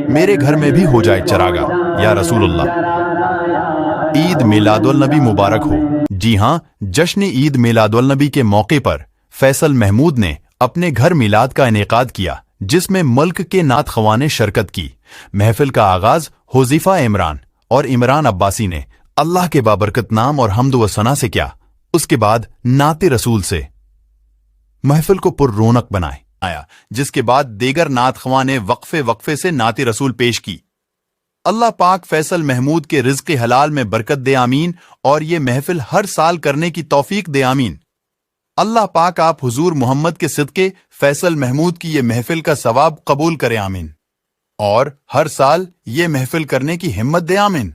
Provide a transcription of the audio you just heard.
میرے گھر میں بھی ہو جائے چراغا یا رسول اللہ۔ عید میلاد النبی مبارک ہو۔ جی ہاں، جشن عید میلاد النبی کے موقع پر فیصل محمود نے اپنے گھر میلاد کا انعقاد کیا، جس میں ملک کے نعت خواں نے شرکت کی۔ محفل کا آغاز حذیفہ عمران اور عمران عباسی نے اللہ کے بابرکت نام اور حمد و ثنا سے کیا۔ اس کے بعد نعت رسول سے محفل کو پر رونق بنائے آیا، جس کے بعد دیگر نعت خواں نے وقفے سے نعت رسول پیش کی۔ اللہ پاک فیصل محمود کے رزق حلال میں برکت دے آمین، اور یہ محفل ہر سال کرنے کی توفیق دے آمین۔ اللہ پاک آپ حضور محمد کے صدقے فیصل محمود کی یہ محفل کا ثواب قبول کرے آمین، اور ہر سال یہ محفل کرنے کی ہمت دے آمین۔